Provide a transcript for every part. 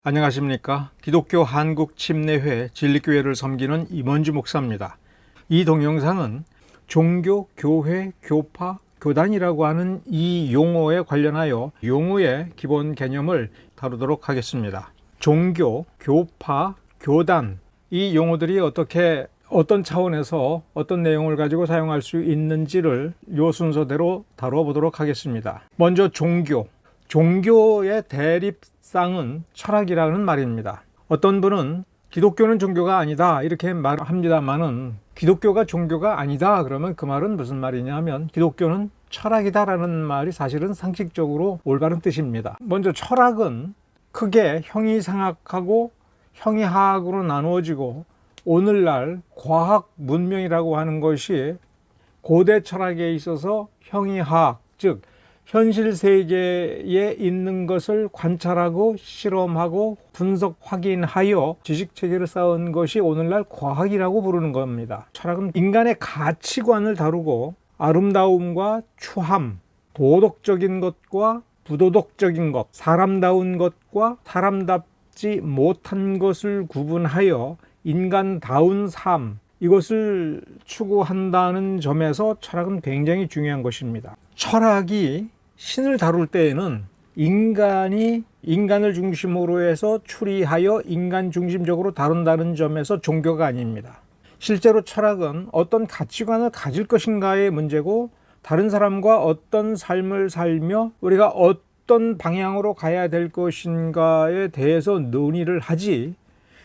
안녕하십니까. 기독교 한국침례회 진리교회를 섬기는 임원주 목사입니다. 이 동영상은 종교, 교회, 교파, 교단이라고 하는 이 용어에 관련하여 용어의 기본 개념을 다루도록 하겠습니다. 종교, 교파, 교단, 이 용어들이 어떤 차원에서 어떤 내용을 가지고 사용할 수 있는지를 요 순서대로 다뤄보도록 하겠습니다. 먼저 종교의 대립상은 철학이라는 말입니다. 어떤 분은 기독교는 종교가 아니다 이렇게 말합니다만은 기독교가 종교가 아니다 그러면 그 말은 무슨 말이냐 하면 기독교는 철학이다라는 말이 사실은 상식적으로 올바른 뜻입니다. 먼저 철학은 크게 형이상학하고 형이하학으로 나누어지고 오늘날 과학 문명이라고 하는 것이 고대 철학에 있어서 형이하학, 즉 현실 세계에 있는 것을 관찰하고 실험하고 분석 확인하여 지식 체계를 쌓은 것이 오늘날 과학이라고 부르는 겁니다. 철학은 인간의 가치관을 다루고 아름다움과 추함, 도덕적인 것과 부도덕적인 것, 사람다운 것과 사람답지 못한 것을 구분하여 인간다운 삶, 이것을 추구한다는 점에서 철학은 굉장히 중요한 것입니다. 철학이 신을 다룰 때에는 인간을 중심으로 해서 추리하여 인간 중심적으로 다룬다는 점에서 종교가 아닙니다. 실제로 철학은 어떤 가치관을 가질 것인가의 문제고 다른 사람과 어떤 삶을 살며 우리가 어떤 방향으로 가야 될 것인가에 대해서 논의를 하지,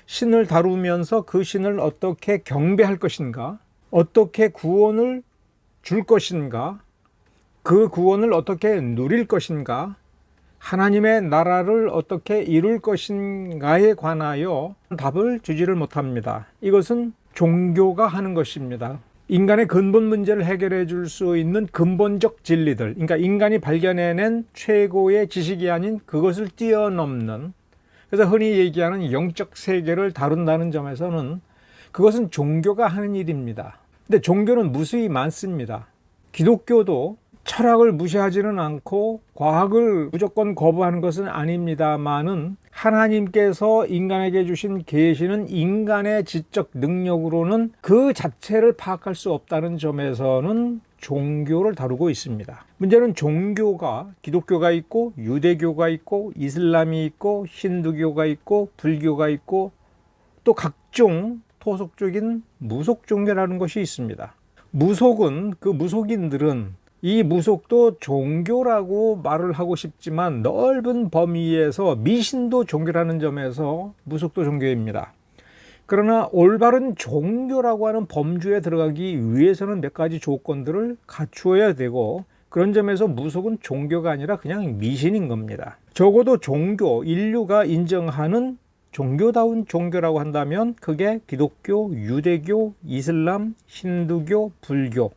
신을 다루면서 그 신을 어떻게 경배할 것인가, 어떻게 구원을 줄 것인가, 그 구원을 어떻게 누릴 것인가, 하나님의 나라를 어떻게 이룰 것인가에 관하여 답을 주지를 못합니다. 이것은 종교가 하는 것입니다. 인간의 근본 문제를 해결해 줄 수 있는 근본적 진리들, 그러니까 인간이 발견해낸 최고의 지식이 아닌 그것을 뛰어넘는, 그래서 흔히 얘기하는 영적 세계를 다룬다는 점에서는 그것은 종교가 하는 일입니다. 근데 종교는 무수히 많습니다. 기독교도 철학을 무시하지는 않고 과학을 무조건 거부하는 것은 아닙니다만은 하나님께서 인간에게 주신 계시는 인간의 지적 능력으로는 그 자체를 파악할 수 없다는 점에서는 종교를 다루고 있습니다. 문제는 종교가 기독교가 있고 유대교가 있고 이슬람이 있고 힌두교가 있고 불교가 있고 또 각종 토속적인 무속 종교라는 것이 있습니다. 무속은 그 무속인들은 이 무속도 종교라고 말을 하고 싶지만 넓은 범위에서 미신도 종교라는 점에서 무속도 종교입니다. 그러나 올바른 종교라고 하는 범주에 들어가기 위해서는 몇 가지 조건들을 갖추어야 되고 그런 점에서 무속은 종교가 아니라 그냥 미신인 겁니다. 적어도 종교, 인류가 인정하는 종교다운 종교라고 한다면 그게 기독교, 유대교, 이슬람, 힌두교, 불교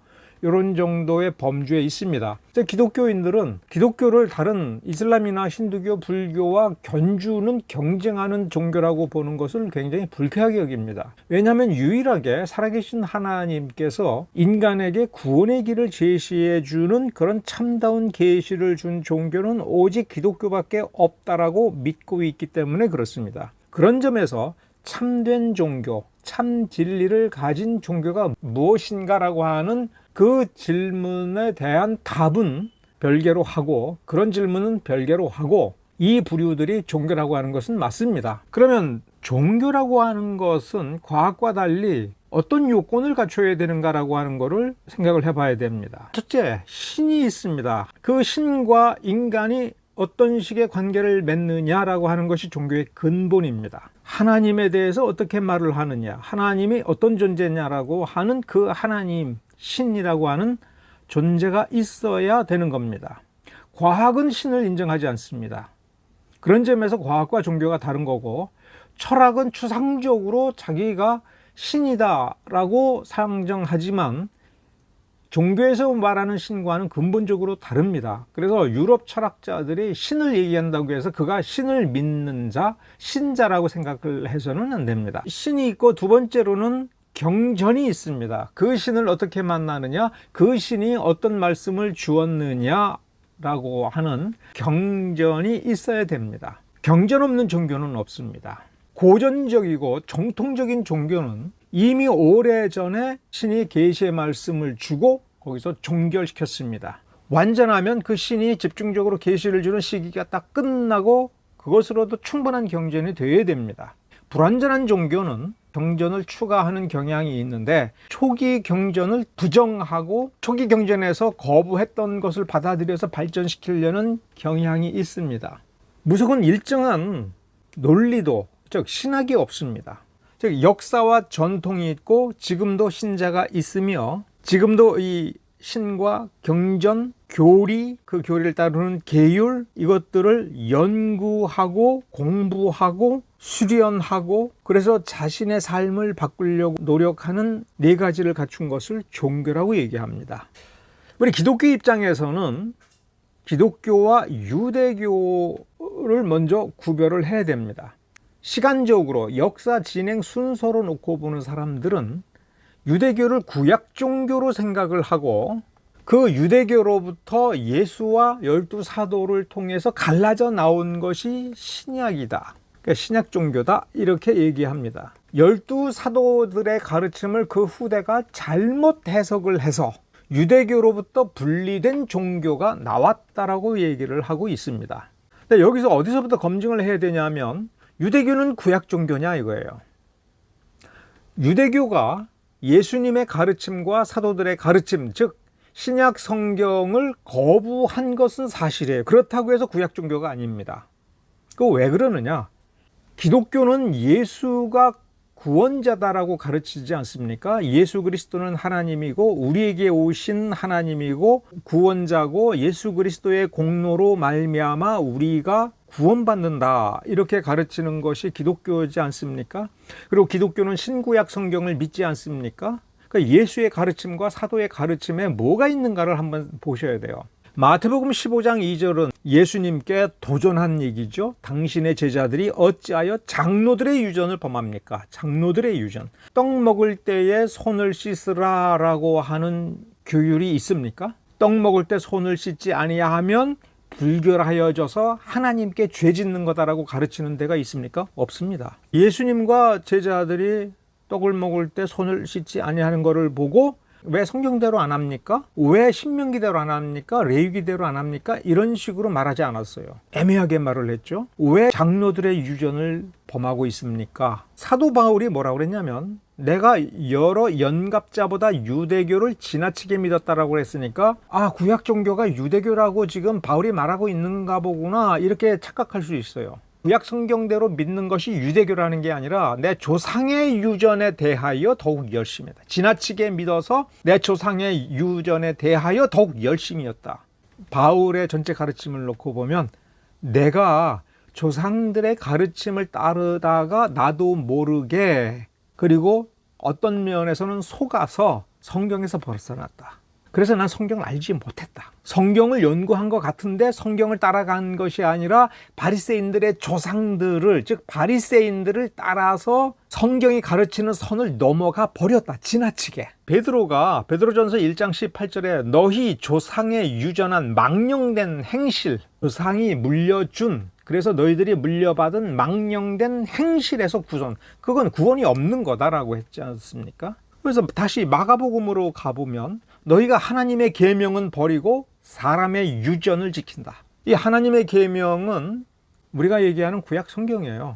이런 정도의 범주에 있습니다. 기독교인들은 기독교를 다른 이슬람이나 힌두교, 불교와 견주는 경쟁하는 종교라고 보는 것을 굉장히 불쾌하게 여깁니다. 왜냐하면 유일하게 살아계신 하나님께서 인간에게 구원의 길을 제시해 주는 그런 참다운 계시를 준 종교는 오직 기독교밖에 없다라고 믿고 있기 때문에 그렇습니다. 그런 점에서 참된 종교, 참 진리를 가진 종교가 무엇인가라고 하는 그 질문에 대한 답은 별개로 하고 그런 질문은 별개로 하고 이 부류들이 종교라고 하는 것은 맞습니다. 그러면 종교라고 하는 것은 과학과 달리 어떤 요건을 갖춰야 되는가라고 하는 것을 생각을 해봐야 됩니다. 첫째, 신이 있습니다. 그 신과 인간이 어떤 식의 관계를 맺느냐라고 하는 것이 종교의 근본입니다. 하나님에 대해서 어떻게 말을 하느냐, 하나님이 어떤 존재냐라고 하는 그 하나님, 신이라고 하는 존재가 있어야 되는 겁니다. 과학은 신을 인정하지 않습니다. 그런 점에서 과학과 종교가 다른 거고, 철학은 추상적으로 자기가 신이다라고 상정하지만 종교에서 말하는 신과는 근본적으로 다릅니다. 그래서 유럽 철학자들이 신을 얘기한다고 해서 그가 신을 믿는 자, 신자라고 생각을 해서는 안 됩니다. 신이 있고 두 번째로는 경전이 있습니다. 그 신을 어떻게 만나느냐, 그 신이 어떤 말씀을 주었느냐라고 하는 경전이 있어야 됩니다. 경전 없는 종교는 없습니다. 고전적이고 정통적인 종교는 이미 오래전에 신이 계시의 말씀을 주고 거기서 종결시켰습니다. 완전하면 그 신이 집중적으로 계시를 주는 시기가 딱 끝나고 그것으로도 충분한 경전이 되어야 됩니다. 불완전한 종교는 경전을 추가하는 경향이 있는데 초기 경전을 부정하고 초기 경전에서 거부했던 것을 받아들여서 발전시키려는 경향이 있습니다. 무속은 일정한 논리도 즉 신학이 없습니다. 즉 역사와 전통이 있고 지금도 신자가 있으며 지금도 이 신과 경전, 교리, 그 교리를 따르는 계율 이것들을 연구하고 공부하고 수련하고 그래서 자신의 삶을 바꾸려고 노력하는 네 가지를 갖춘 것을 종교라고 얘기합니다. 우리 기독교 입장에서는 기독교와 유대교를 먼저 구별을 해야 됩니다. 시간적으로 역사 진행 순서로 놓고 보는 사람들은 유대교를 구약 종교로 생각을 하고 그 유대교로부터 예수와 12사도를 통해서 갈라져 나온 것이 신약이다. 그러니까 신약 종교다 이렇게 얘기합니다. 12사도들의 가르침을 그 후대가 잘못 해석을 해서 유대교로부터 분리된 종교가 나왔다라고 얘기를 하고 있습니다. 근데 여기서 어디서부터 검증을 해야 되냐면 유대교는 구약 종교냐 이거예요. 유대교가 예수님의 가르침과 사도들의 가르침, 즉 신약 성경을 거부한 것은 사실이에요. 그렇다고 해서 구약 종교가 아닙니다. 그거 왜 그러느냐? 기독교는 예수가 구원자다라고 가르치지 않습니까? 예수 그리스도는 하나님이고 우리에게 오신 하나님이고 구원자고 예수 그리스도의 공로로 말미암아 우리가 구원받는다 이렇게 가르치는 것이 기독교지 않습니까? 그리고 기독교는 신구약 성경을 믿지 않습니까? 그러니까 예수의 가르침과 사도의 가르침에 뭐가 있는가를 한번 보셔야 돼요. 마태복음 15장 2절은 예수님께 도전한 얘기죠. 당신의 제자들이 어찌하여 장로들의 유전을 범합니까? 장로들의 유전. 떡 먹을 때에 손을 씻으라 라고 하는 규율이 있습니까? 떡 먹을 때 손을 씻지 아니하면 불결하여져서 하나님께 죄 짓는 거다라고 가르치는 데가 있습니까? 없습니다. 예수님과 제자들이 떡을 먹을 때 손을 씻지 아니하는 것을 보고 왜 성경대로 안 합니까? 왜 신명기대로 안 합니까? 레위기대로 안 합니까? 이런 식으로 말하지 않았어요. 애매하게 말을 했죠. 왜 장로들의 유전을 범하고 있습니까? 사도 바울이 뭐라고 그랬냐면 내가 여러 연갑자보다 유대교를 지나치게 믿었다라고 했으니까 구약 종교가 유대교라고 지금 바울이 말하고 있는가 보구나 이렇게 착각할 수 있어요. 구약 성경대로 믿는 것이 유대교라는 게 아니라 내 조상의 유전에 대하여 더욱 열심이다. 지나치게 믿어서 내 조상의 유전에 대하여 더욱 열심이었다. 바울의 전체 가르침을 놓고 보면 내가 조상들의 가르침을 따르다가 나도 모르게 그리고 어떤 면에서는 속아서 성경에서 벗어났다. 그래서 난 성경을 알지 못했다. 성경을 연구한 것 같은데 성경을 따라간 것이 아니라 바리새인들의 조상들을 즉 바리새인들을 따라서 성경이 가르치는 선을 넘어가 버렸다. 지나치게. 베드로전서 1장 18절에 너희 조상의 유전한 망령된 행실 조상이 물려준 그래서 너희들이 물려받은 망령된 행실에서 구원 그건 구원이 없는 거다라고 했지 않습니까? 그래서 다시 마가복음으로 가보면 너희가 하나님의 계명은 버리고 사람의 유전을 지킨다. 이 하나님의 계명은 우리가 얘기하는 구약 성경이에요.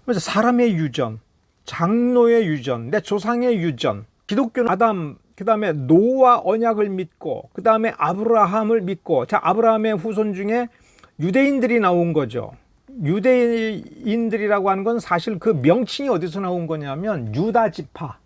그래서 사람의 유전, 장로의 유전, 내 조상의 유전, 기독교는 아담, 그 다음에 노아 언약을 믿고 그 다음에 아브라함을 믿고 자 아브라함의 후손 중에 유대인들이 나온 거죠. 유대인들이라고 하는 건 사실 그 명칭이 어디서 나온 거냐면 유다 지파.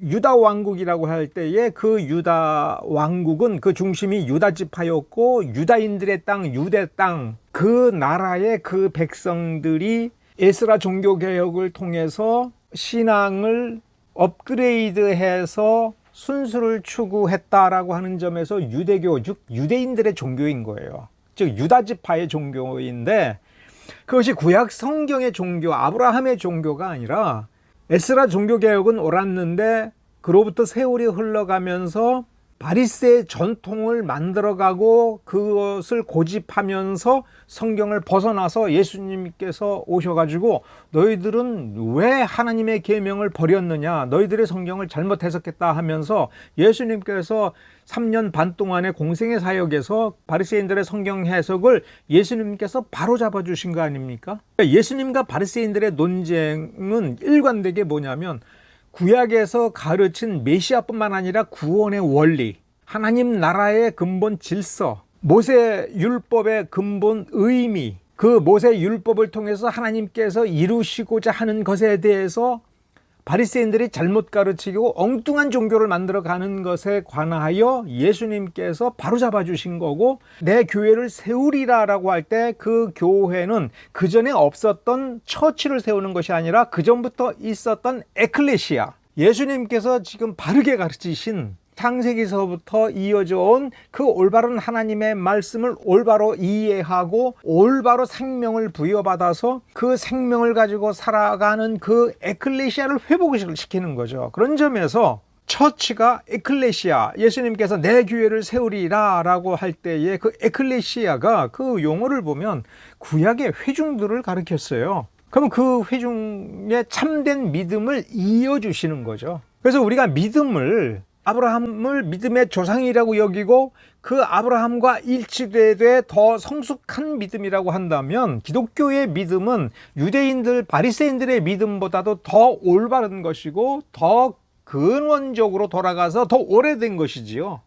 유다 왕국이라고 할 때에 그 유다 왕국은 그 중심이 유다 지파였고 유다인들의 땅, 유대 땅, 그 나라의 그 백성들이 에스라 종교개혁을 통해서 신앙을 업그레이드해서 순수를 추구했다라고 하는 점에서 유대교, 즉 유대인들의 종교인 거예요. 즉 유다 지파의 종교인데 그것이 구약 성경의 종교, 아브라함의 종교가 아니라 에스라 종교개혁은 옳았는데 그로부터 세월이 흘러가면서 바리새의 전통을 만들어가고 그것을 고집하면서 성경을 벗어나서 예수님께서 오셔가지고 너희들은 왜 하나님의 계명을 버렸느냐, 너희들의 성경을 잘못 해석했다 하면서 예수님께서 3년 반 동안의 공생의 사역에서 바리새인들의 성경 해석을 예수님께서 바로 잡아주신 거 아닙니까? 예수님과 바리새인들의 논쟁은 일관되게 뭐냐면 구약에서 가르친 메시아뿐만 아니라 구원의 원리, 하나님 나라의 근본 질서, 모세 율법의 근본 의미, 그 모세 율법을 통해서 하나님께서 이루시고자 하는 것에 대해서 바리새인들이 잘못 가르치고 엉뚱한 종교를 만들어가는 것에 관하여 예수님께서 바로잡아 주신 거고, 내 교회를 세우리라 라고 할 때 그 교회는 그 전에 없었던 처치를 세우는 것이 아니라 그 전부터 있었던 에클레시아, 예수님께서 지금 바르게 가르치신 창세기서부터 이어져 온 그 올바른 하나님의 말씀을 올바로 이해하고 올바로 생명을 부여받아서 그 생명을 가지고 살아가는 그 에클레시아를 회복을 시키는 거죠. 그런 점에서 처치가 에클레시아, 예수님께서 내 교회를 세우리라 라고 할 때에 그 에클레시아가 그 용어를 보면 구약의 회중들을 가르쳤어요. 그럼 그 회중의 참된 믿음을 이어주시는 거죠. 그래서 우리가 믿음을, 아브라함을 믿음의 조상이라고 여기고 그 아브라함과 일치되되 더 성숙한 믿음이라고 한다면, 기독교의 믿음은 유대인들, 바리새인들의 믿음보다도 더 올바른 것이고 더 근원적으로 돌아가서 더 오래된 것이지요.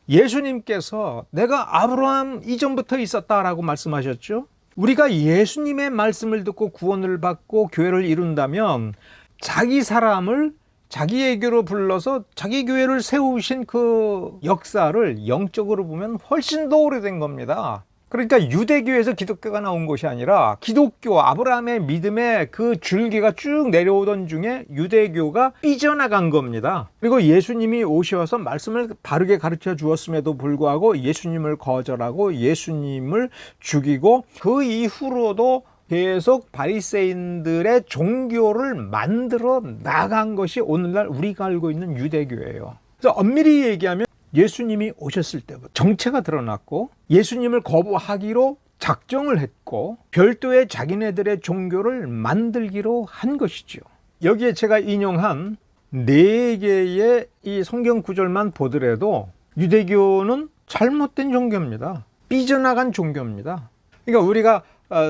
예수님께서 내가 아브라함 이전부터 있었다라고 말씀하셨죠. 우리가 예수님의 말씀을 듣고 구원을 받고 교회를 이룬다면 자기 사람을 자기에게로 불러서 자기 교회를 세우신 그 역사를 영적으로 보면 훨씬 더 오래된 겁니다. 그러니까 유대교에서 기독교가 나온 것이 아니라 기독교, 아브라함의 믿음의 그 줄기가 쭉 내려오던 중에 유대교가 삐져나간 겁니다. 그리고 예수님이 오셔서 말씀을 바르게 가르쳐 주었음에도 불구하고 예수님을 거절하고 예수님을 죽이고 그 이후로도 계속 바리새인들의 종교를 만들어 나간 것이 오늘날 우리가 알고 있는 유대교예요. 그래서 엄밀히 얘기하면 예수님이 오셨을 때부터 정체가 드러났고 예수님을 거부하기로 작정을 했고 별도의 자기네들의 종교를 만들기로 한 것이죠. 여기에 제가 인용한 4개의 이 성경 구절만 보더라도 유대교는 잘못된 종교입니다. 삐져나간 종교입니다. 그러니까 우리가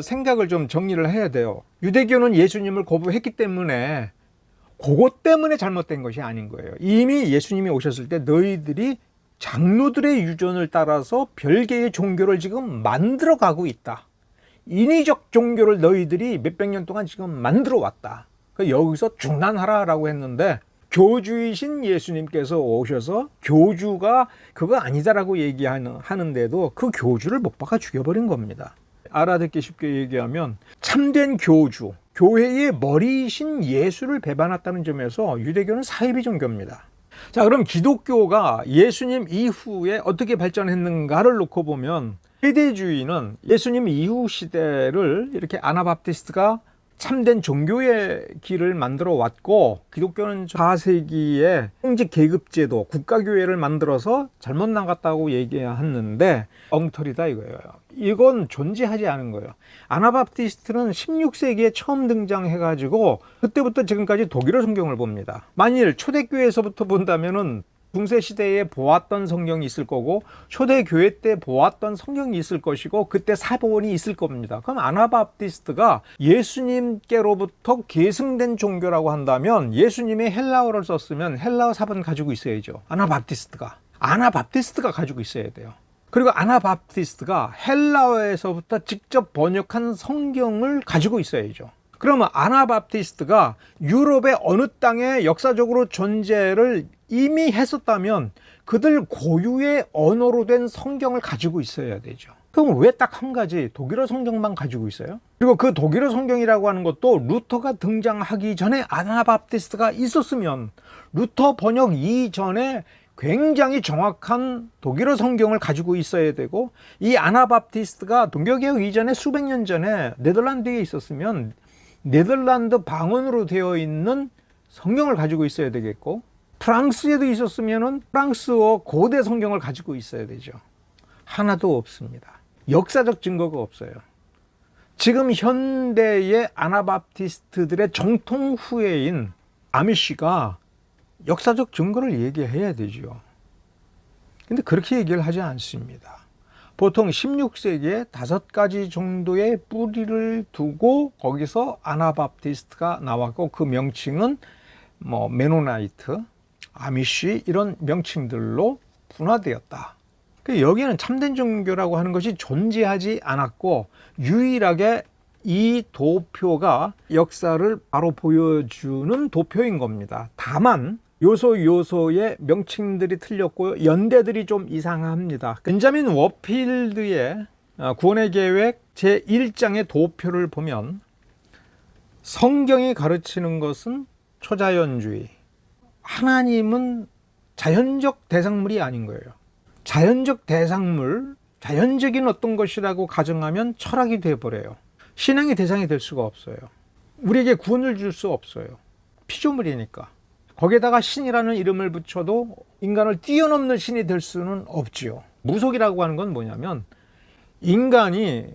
생각을 좀 정리를 해야 돼요. 유대교는 예수님을 거부했기 때문에 그것 때문에 잘못된 것이 아닌 거예요. 이미 예수님이 오셨을 때 너희들이 장로들의 유전을 따라서 별개의 종교를 지금 만들어가고 있다. 인위적 종교를 너희들이 몇백 년 동안 지금 만들어 왔다. 여기서 중단하라라고 했는데 교주이신 예수님께서 오셔서 교주가 그거 아니다라고 얘기하는데도 그 교주를 못 박아 죽여버린 겁니다. 알아듣기 쉽게 얘기하면 참된 교주, 교회의 머리이신 예수를 배반했다는 점에서 유대교는 사이비 종교입니다. 자, 그럼 기독교가 예수님 이후에 어떻게 발전했는가를 놓고 보면 세대주의는 예수님 이후 시대를 이렇게 아나바프티스트가 참된 종교의 길을 만들어 왔고, 기독교는 4세기에 형제 계급제도, 국가교회를 만들어서 잘못 나갔다고 얘기했는데 엉터리다 이거예요. 이건 존재하지 않은 거예요. 아나바프티스트는 16세기에 처음 등장해가지고 그때부터 지금까지 독일어 성경을 봅니다. 만일 초대교회에서부터 본다면은 중세시대에 보았던 성경이 있을 거고 초대교회 때 보았던 성경이 있을 것이고 그때 사본이 있을 겁니다. 그럼 아나바프티스트가 예수님께로부터 계승된 종교라고 한다면 예수님이 헬라어를 썼으면 헬라어 사본 가지고 있어야죠. 아나바프티스트가 가지고 있어야 돼요. 그리고 아나바프티스트가 헬라어에서부터 직접 번역한 성경을 가지고 있어야죠. 그러면 아나바프티스트가 유럽의 어느 땅에 역사적으로 존재를 이미 했었다면 그들 고유의 언어로 된 성경을 가지고 있어야 되죠. 그럼 왜 딱 한 가지 독일어 성경만 가지고 있어요? 그리고 그 독일어 성경이라고 하는 것도 루터가 등장하기 전에 아나바프티스트가 있었으면 루터 번역 이전에 굉장히 정확한 독일어 성경을 가지고 있어야 되고, 이 아나바프티스트가 동교개혁 이전에 수백 년 전에 네덜란드에 있었으면 네덜란드 방언으로 되어 있는 성경을 가지고 있어야 되겠고, 프랑스에도 있었으면은 프랑스어 고대 성경을 가지고 있어야 되죠. 하나도 없습니다. 역사적 증거가 없어요. 지금 현대의 아나바프티스트들의 정통 후예인 아미시가 역사적 증거를 얘기해야 되죠. 근데 그렇게 얘기를 하지 않습니다. 보통 16세기에 5가지 정도의 뿌리를 두고 거기서 아나바프티스트가 나왔고, 그 명칭은 뭐 메노나이트, 아미시 이런 명칭들로 분화되었다. 여기에는 참된 종교라고 하는 것이 존재하지 않았고, 유일하게 이 도표가 역사를 바로 보여주는 도표인 겁니다. 다만 요소의 명칭들이 틀렸고 연대들이 좀 이상합니다. 벤자민 워필드의 구원의 계획 제1장의 도표를 보면 성경이 가르치는 것은 초자연주의, 하나님은 자연적 대상물이 아닌 거예요. 자연적 대상물, 자연적인 어떤 것이라고 가정하면 철학이 되어버려요. 신앙의 대상이 될 수가 없어요. 우리에게 구원을 줄 수 없어요. 피조물이니까. 거기에다가 신이라는 이름을 붙여도 인간을 뛰어넘는 신이 될 수는 없지요. 무속이라고 하는 건 뭐냐면 인간이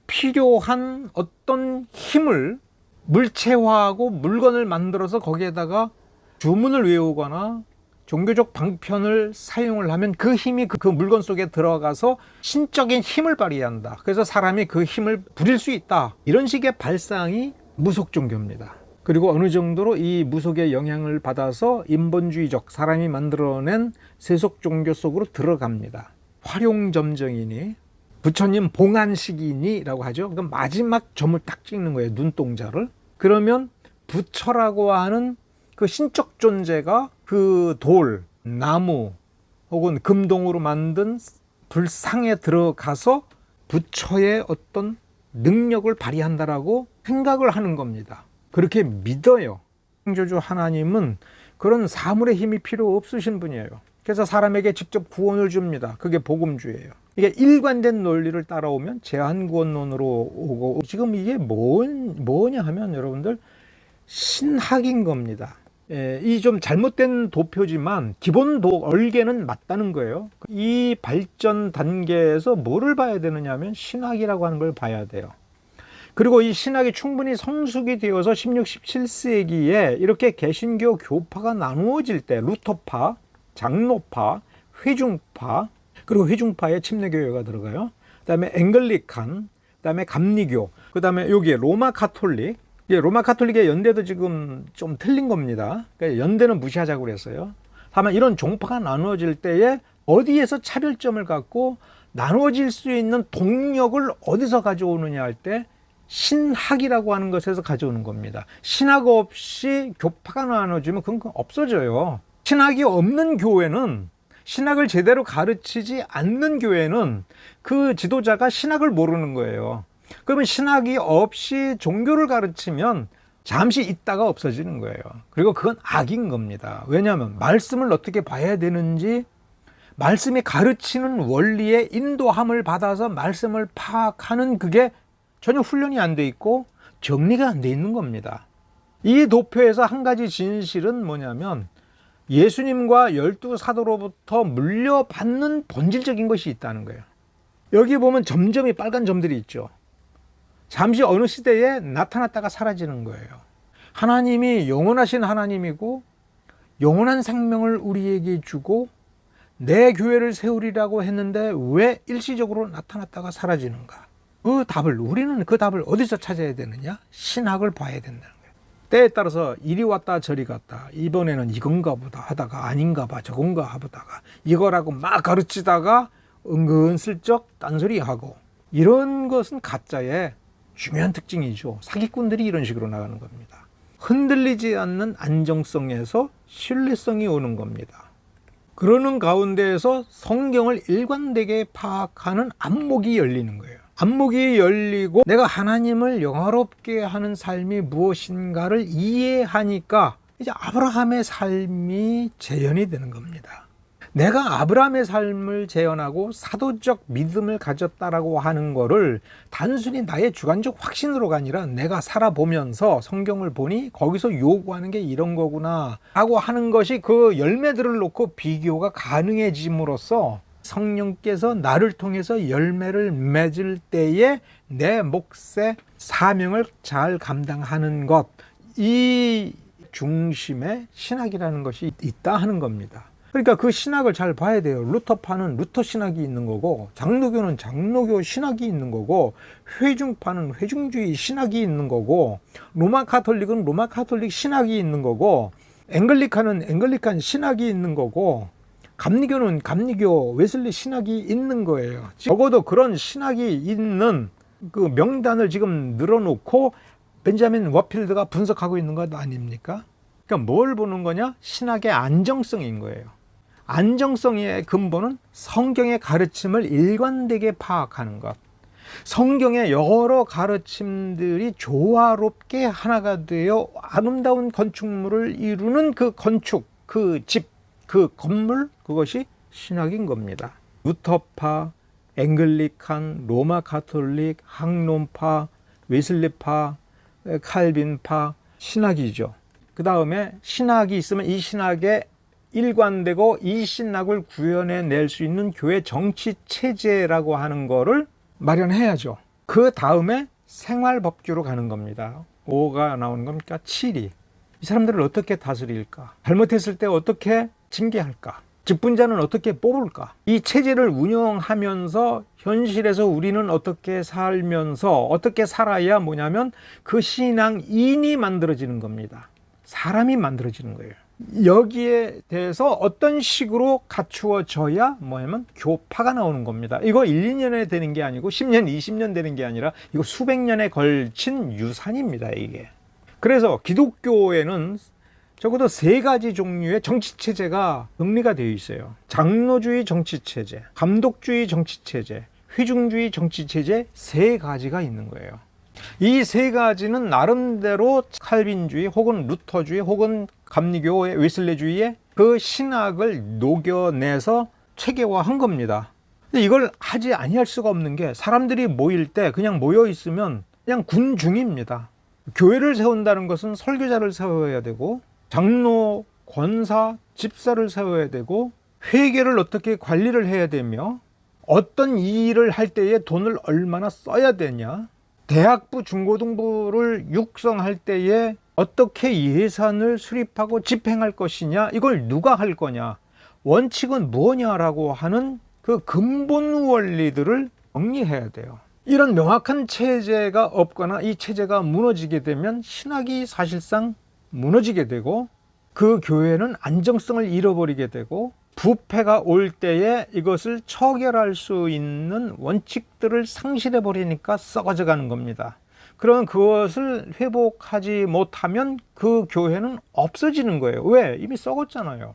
필요한 어떤 힘을 물체화하고 물건을 만들어서 거기에다가 주문을 외우거나 종교적 방편을 사용을 하면 그 힘이 그 물건 속에 들어가서 신적인 힘을 발휘한다. 그래서 사람이 그 힘을 부릴 수 있다. 이런 식의 발상이 무속 종교입니다. 그리고 어느 정도로 이 무속의 영향을 받아서 인본주의적 사람이 만들어낸 세속 종교 속으로 들어갑니다. 활용점정이니 부처님 봉안식이니 라고 하죠. 그럼 마지막 점을 딱 찍는 거예요. 눈동자를. 그러면 부처라고 하는 그 신적 존재가 그 돌, 나무 혹은 금동으로 만든 불상에 들어가서 부처의 어떤 능력을 발휘한다라고 생각을 하는 겁니다. 그렇게 믿어요. 창조주 하나님은 그런 사물의 힘이 필요 없으신 분이에요. 그래서 사람에게 직접 구원을 줍니다. 그게 복음주의예요. 이게 일관된 논리를 따라오면 제한구원론으로 오고, 지금 이게 뭐냐 하면 여러분들 신학인 겁니다. 이 좀 잘못된 도표지만 기본 얼개는 맞다는 거예요. 이 발전 단계에서 뭐를 봐야 되느냐 하면 신학이라고 하는 걸 봐야 돼요. 그리고 이 신학이 충분히 성숙이 되어서 16, 17세기에 이렇게 개신교 교파가 나누어질 때 루터파, 장로파, 회중파, 그리고 회중파에 침례교회가 들어가요. 그 다음에 앵글리칸, 그 다음에 감리교, 그 다음에 여기에 로마 카톨릭. 로마 카톨릭의 연대도 지금 좀 틀린 겁니다. 그러니까 연대는 무시하자고 그랬어요. 다만 이런 종파가 나누어질 때에 어디에서 차별점을 갖고 나누어질 수 있는 동력을 어디서 가져오느냐 할 때 신학이라고 하는 것에서 가져오는 겁니다. 신학 없이 교파가 나눠지면 그건 없어져요. 신학이 없는 교회는, 신학을 제대로 가르치지 않는 교회는 그 지도자가 신학을 모르는 거예요. 그러면 신학이 없이 종교를 가르치면 잠시 있다가 없어지는 거예요. 그리고 그건 악인 겁니다. 왜냐하면 말씀을 어떻게 봐야 되는지, 말씀이 가르치는 원리의 인도함을 받아서 말씀을 파악하는 그게 전혀 훈련이 안 돼 있고 정리가 안 돼 있는 겁니다. 이 도표에서 한 가지 진실은 뭐냐면 예수님과 12사도로부터 물려받는 본질적인 것이 있다는 거예요. 여기 보면 점점이 빨간 점들이 있죠. 잠시 어느 시대에 나타났다가 사라지는 거예요. 하나님이 영원하신 하나님이고 영원한 생명을 우리에게 주고 내 교회를 세우리라고 했는데 왜 일시적으로 나타났다가 사라지는가? 우리는 그 답을 어디서 찾아야 되느냐? 신학을 봐야 된다는 거예요. 때에 따라서 이리 왔다 저리 갔다, 이번에는 이건가 보다 하다가 아닌가 봐 저건가 하다가 이거라고 막 가르치다가 은근슬쩍 딴소리하고, 이런 것은 가짜의 중요한 특징이죠. 사기꾼들이 이런 식으로 나가는 겁니다. 흔들리지 않는 안정성에서 신뢰성이 오는 겁니다. 그러는 가운데에서 성경을 일관되게 파악하는 안목이 열리는 거예요. 안목이 열리고 내가 하나님을 영화롭게 하는 삶이 무엇인가를 이해하니까 이제 아브라함의 삶이 재현이 되는 겁니다. 내가 아브라함의 삶을 재현하고 사도적 믿음을 가졌다라고 하는 거를 단순히 나의 주관적 확신으로가 아니라 내가 살아보면서 성경을 보니 거기서 요구하는 게 이런 거구나 라고 하는 것이 그 열매들을 놓고 비교가 가능해짐으로써 성령께서 나를 통해서 열매를 맺을 때에 내 몫의 사명을 잘 감당하는 것, 이 중심에 신학이라는 것이 있다 하는 겁니다. 그러니까 그 신학을 잘 봐야 돼요. 루터파는 루터 신학이 있는 거고, 장로교는 장로교 신학이 있는 거고, 회중파는 회중주의 신학이 있는 거고, 로마 카톨릭은 로마 카톨릭 신학이 있는 거고, 앵글리칸은 앵글리칸 신학이 있는 거고, 감리교는 감리교 웨슬리 신학이 있는 거예요. 적어도 그런 신학이 있는 그 명단을 지금 늘어놓고 벤자민 워필드가 분석하고 있는 것 아닙니까? 그러니까 뭘 보는 거냐? 신학의 안정성인 거예요. 안정성의 근본은 성경의 가르침을 일관되게 파악하는 것. 성경의 여러 가르침들이 조화롭게 하나가 되어 아름다운 건축물을 이루는 그 건축, 그 집, 그 건물, 그것이 신학인 겁니다. 루터파, 앵글리칸, 로마 카톨릭, 항론파, 웨슬리파, 칼빈파, 신학이죠. 그 다음에 신학이 있으면 이 신학에 일관되고 이 신학을 구현해낼 수 있는 교회 정치 체제라고 하는 거를 마련해야죠. 그 다음에 생활법규로 가는 겁니다. 5가 나오는 겁니까? 7이. 이 사람들을 어떻게 다스릴까? 잘못했을 때 어떻게 징계할까? 직분자는 어떻게 뽑을까? 이 체제를 운영하면서 현실에서 우리는 어떻게 살면서 어떻게 살아야 뭐냐면 그 신앙인이 만들어지는 겁니다. 사람이 만들어지는 거예요. 여기에 대해서 어떤 식으로 갖추어져야 뭐냐면 교파가 나오는 겁니다. 이거 1, 2년에 되는 게 아니고 10년, 20년 되는 게 아니라 이거 수백 년에 걸친 유산입니다, 이게. 그래서 기독교에는 적어도 3가지 종류의 정치체제가 정리가 되어 있어요. 장로주의 정치체제, 감독주의 정치체제, 회중주의 정치체제 3가지가 있는 거예요. 이 3가지는 나름대로 칼빈주의 혹은 루터주의 혹은 감리교의 웨슬레주의의 그 신학을 녹여내서 체계화한 겁니다. 근데 이걸 하지 아니할 수가 없는 게 사람들이 모일 때 그냥 모여 있으면 그냥 군중입니다. 교회를 세운다는 것은 설교자를 세워야 되고 장로, 권사, 집사를 세워야 되고 회계를 어떻게 관리를 해야 되며 어떤 일을 할 때에 돈을 얼마나 써야 되냐, 대학부, 중고등부를 육성할 때에 어떻게 예산을 수립하고 집행할 것이냐, 이걸 누가 할 거냐, 원칙은 뭐냐라고 하는 그 근본 원리들을 정리해야 돼요. 이런 명확한 체제가 없거나 이 체제가 무너지게 되면 신학이 사실상 무너지게 되고 그 교회는 안정성을 잃어버리게 되고 부패가 올 때에 이것을 처결할 수 있는 원칙들을 상실해 버리니까 썩어져 가는 겁니다. 그럼 그것을 회복하지 못하면 그 교회는 없어지는 거예요. 왜? 이미 썩었잖아요.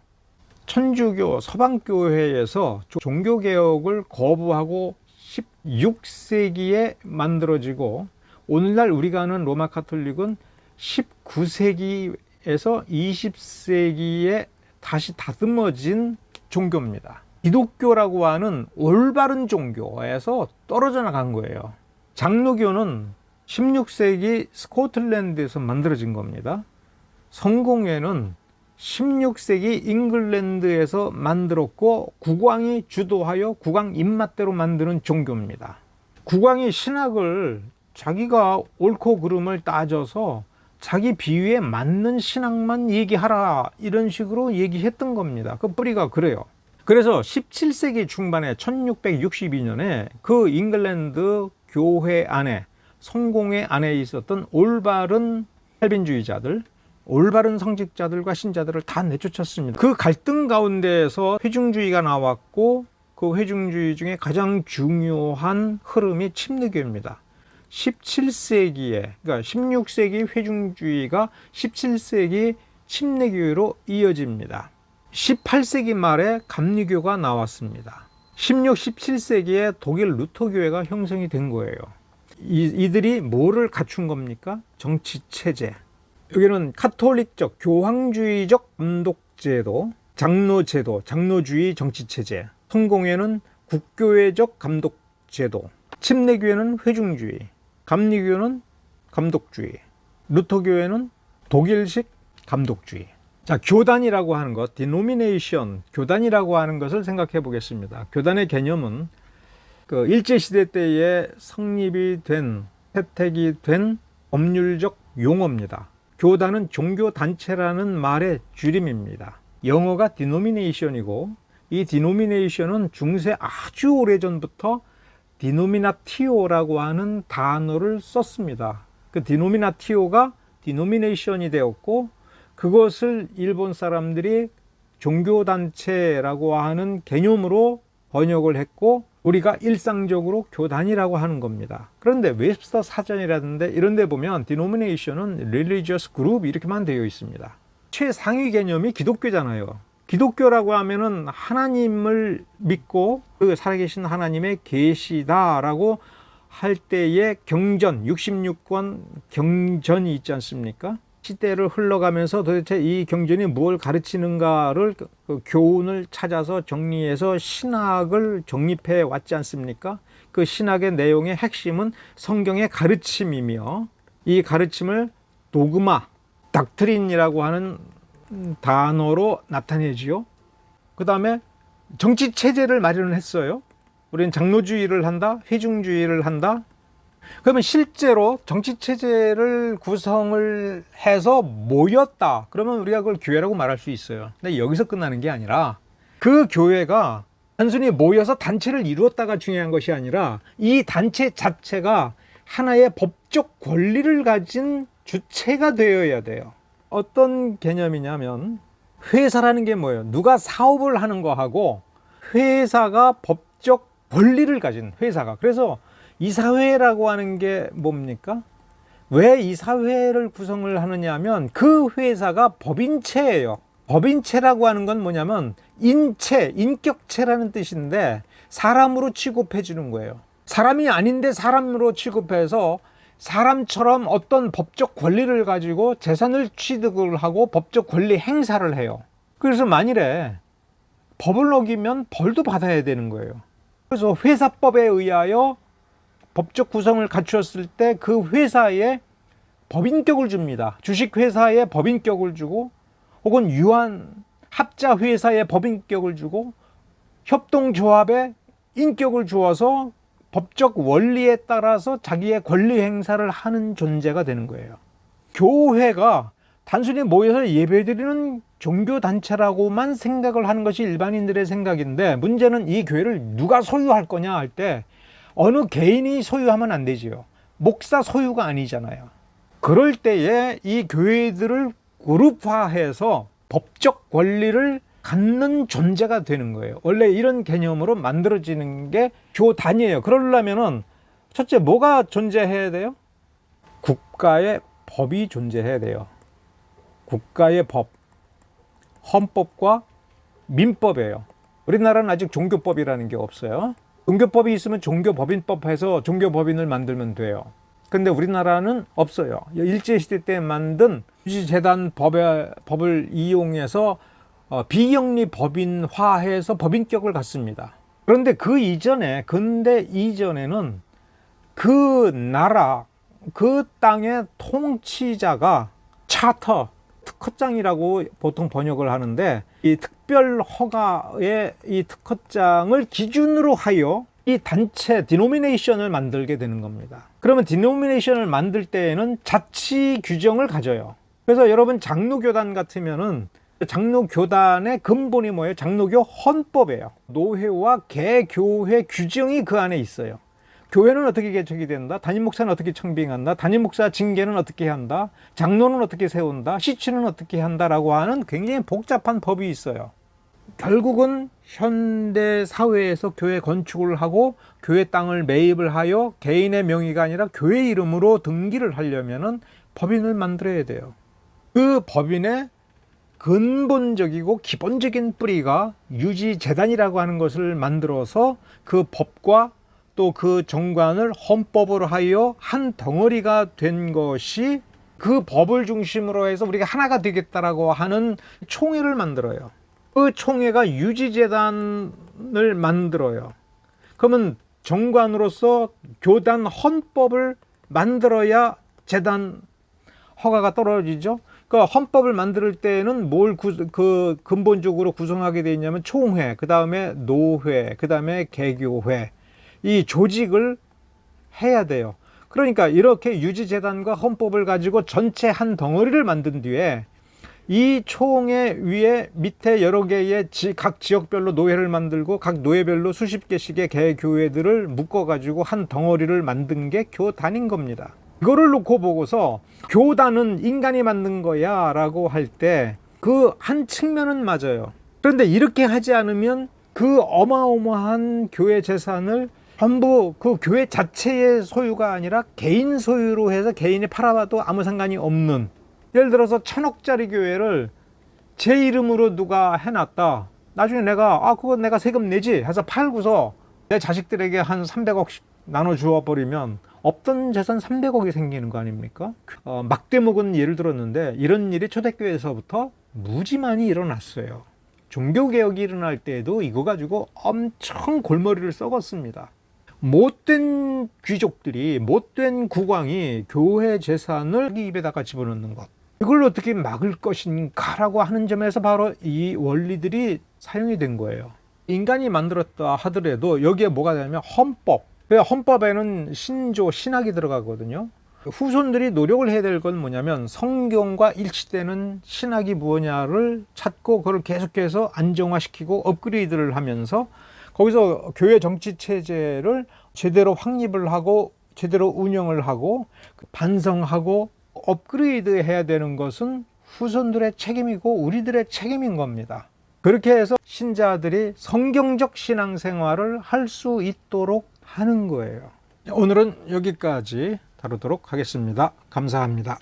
천주교, 서방교회에서 종교개혁을 거부하고 16세기에 만들어지고 오늘날 우리가 아는 로마 카톨릭은 19세기에서 20세기에 다시 다듬어진 종교입니다. 기독교라고 하는 올바른 종교에서 떨어져 나간 거예요. 장로교는 16세기 스코틀랜드에서 만들어진 겁니다. 성공회는 16세기 잉글랜드에서 만들었고 국왕이 주도하여 국왕 입맛대로 만드는 종교입니다. 국왕이 신학을 자기가 옳고 그름을 따져서 자기 비위에 맞는 신학만 얘기하라, 이런 식으로 얘기했던 겁니다. 그 뿌리가 그래요. 그래서 17세기 중반에 1662년에 그 잉글랜드 교회 안에, 성공회 안에 있었던 올바른 칼빈주의자들, 올바른 성직자들과 신자들을 다 내쫓았습니다. 그 갈등 가운데에서 회중주의가 나왔고 그 회중주의 중에 가장 중요한 흐름이 침례교입니다. 17세기에, 그러니까 16세기 회중주의가 17세기 침례교회로 이어집니다. 18세기 말에 감리교가 나왔습니다. 16, 17세기에 독일 루터교회가 형성이 된 거예요. 이들이 뭐를 갖춘 겁니까? 정치체제. 여기는 카톨릭적, 교황주의적 감독제도, 장로제도, 장로주의 정치체제, 성공회는 국교회적 감독제도, 침례교회는 회중주의, 감리교회는 감독주의, 루터교회는 독일식 감독주의. 자, 교단이라고 하는 것, denomination, 교단이라고 하는 것을 생각해 보겠습니다. 교단의 개념은 그 일제시대 때에 성립이 된, 채택이 된 법률적 용어입니다. 교단은 종교단체라는 말의 줄임입니다. 영어가 denomination이고, 이 denomination은 중세 아주 오래전부터 denominatio라고 하는 단어를 썼습니다. 그 denominatio가 denomination이 되었고, 그것을 일본 사람들이 종교단체라고 하는 개념으로 번역을 했고, 우리가 일상적으로 교단이라고 하는 겁니다. 그런데 웹스터 사전이라든지 이런 데 보면 denomination은 religious group 이렇게만 되어 있습니다. 최상위 개념이 기독교잖아요. 기독교라고 하면은 하나님을 믿고 그 살아계신 하나님의 계시다라고 할 때의 경전, 66권 경전이 있지 않습니까? 시대를 흘러가면서 도대체 이 경전이 뭘 가르치는가를 그 교훈을 찾아서 정리해서 신학을 정립해 왔지 않습니까? 그 신학의 내용의 핵심은 성경의 가르침이며, 이 가르침을 도그마, 닥트린이라고 하는 단어로 나타내지요. 그 다음에 정치체제를 마련했어요. 우리는 장로주의를 한다, 회중주의를 한다. 그러면 실제로 정치체제를 구성을 해서 모였다. 그러면 우리가 그걸 교회라고 말할 수 있어요. 근데 여기서 끝나는 게 아니라 그 교회가 단순히 모여서 단체를 이루었다가 중요한 것이 아니라 이 단체 자체가 하나의 법적 권리를 가진 주체가 되어야 돼요. 어떤 개념이냐면 회사라는 게 뭐예요? 누가 사업을 하는 거하고 회사가 법적 권리를 가진 회사가. 그래서 이사회라고 하는 게 뭡니까? 왜 이사회를 구성을 하느냐 하면 그 회사가 법인체예요. 법인체라고 하는 건 뭐냐면 인체, 인격체라는 뜻인데 사람으로 취급해 주는 거예요. 사람이 아닌데 사람으로 취급해서 사람처럼 어떤 법적 권리를 가지고 재산을 취득을 하고 법적 권리 행사를 해요. 그래서 만일에 법을 어기면 벌도 받아야 되는 거예요. 그래서 회사법에 의하여 법적 구성을 갖추었을 때 그 회사에 법인격을 줍니다. 주식회사에 법인격을 주고, 혹은 유한 합자회사에 법인격을 주고, 협동조합에 인격을 주어서 법적 원리에 따라서 자기의 권리 행사를 하는 존재가 되는 거예요. 교회가 단순히 모여서 예배드리는 종교단체라고만 생각을 하는 것이 일반인들의 생각인데, 문제는 이 교회를 누가 소유할 거냐 할 때 어느 개인이 소유하면 안 되지요. 목사 소유가 아니잖아요. 그럴 때에 이 교회들을 그룹화해서 법적 권리를 갖는 존재가 되는 거예요. 원래 이런 개념으로 만들어지는 게 교단이에요. 그러려면은 첫째 뭐가 존재해야 돼요? 국가의 법이 존재해야 돼요. 국가의 법, 헌법과 민법이에요. 우리나라는 아직 종교법이라는 게 없어요. 종교법이 있으면 종교법인법 해서 종교법인을 만들면 돼요. 근데 우리나라는 없어요. 일제시대 때 만든 유지재단 법을 이용해서 비영리 법인화해서 법인격을 갖습니다. 그런데 그 이전에, 근대 이전에는 그 나라, 그 땅의 통치자가 차터, 특허장이라고 보통 번역을 하는데, 이 특별 허가의 이 특허장을 기준으로 하여 이 단체 디노미네이션을 만들게 되는 겁니다. 그러면 디노미네이션을 만들 때에는 자치 규정을 가져요. 그래서 여러분 장로교단 같으면은 장로교단의 근본이 뭐예요? 장로교 헌법이에요. 노회와 개교회 규정이 그 안에 있어요. 교회는 어떻게 개척이 된다? 담임 목사는 어떻게 청빙한다? 담임 목사 징계는 어떻게 한다? 장로는 어떻게 세운다? 시치는 어떻게 한다라고 하는 굉장히 복잡한 법이 있어요. 결국은 현대 사회에서 교회 건축을 하고 교회 땅을 매입을 하여 개인의 명의가 아니라 교회 이름으로 등기를 하려면은 법인을 만들어야 돼요. 그 법인의 근본적이고 기본적인 뿌리가 유지재단이라고 하는 것을 만들어서 그 법과 또 그 정관을 헌법으로 하여 한 덩어리가 된 것이 그 법을 중심으로 해서 우리가 하나가 되겠다라고 하는 총회를 만들어요. 그 총회가 유지재단을 만들어요. 그러면 정관으로서 교단 헌법을 만들어야 재단 허가가 떨어지죠. 그 헌법을 만들 때는 뭘 근본적으로 구성하게 돼 있냐면 총회, 그 다음에 노회, 그 다음에 개교회, 이 조직을 해야 돼요. 그러니까 이렇게 유지재단과 헌법을 가지고 전체 한 덩어리를 만든 뒤에 이 총회 위에 밑에 여러 개의 각 지역별로 노회를 만들고 각 노회별로 수십 개씩의 개교회들을 묶어가지고 한 덩어리를 만든 게 교단인 겁니다. 이거를 놓고 보고서 교단은 인간이 만든 거야 라고 할 때 그 한 측면은 맞아요. 그런데 이렇게 하지 않으면 그 어마어마한 교회 재산을 전부 그 교회 자체의 소유가 아니라 개인 소유로 해서 개인이 팔아봐도 아무 상관이 없는, 예를 들어서 1,000억짜리 교회를 제 이름으로 누가 해놨다. 나중에 내가 그거 내가 세금 내지 해서 팔고서 내 자식들에게 한 300억씩 나눠 주어 버리면 없던 재산 300억이 생기는 거 아닙니까? 막대먹은 예를 들었는데 이런 일이 초대교회에서부터 무지 많이 일어났어요. 종교개혁이 일어날 때에도 이거 가지고 엄청 골머리를 썩었습니다. 못된 귀족들이, 못된 국왕이 교회 재산을 자기 입에다가 집어넣는 것, 이걸 어떻게 막을 것인가라고 하는 점에서 바로 이 원리들이 사용이 된 거예요. 인간이 만들었다 하더라도 여기에 뭐가 되냐면 헌법. 헌법에는 신조, 신학이 들어가거든요. 후손들이 노력을 해야 될 건 뭐냐면 성경과 일치되는 신학이 무엇냐를 찾고 그걸 계속해서 안정화시키고 업그레이드를 하면서 거기서 교회 정치 체제를 제대로 확립을 하고 제대로 운영을 하고 반성하고 업그레이드 해야 되는 것은 후손들의 책임이고 우리들의 책임인 겁니다. 그렇게 해서 신자들이 성경적 신앙생활을 할 수 있도록 하는 거예요. 오늘은 여기까지 다루도록 하겠습니다. 감사합니다.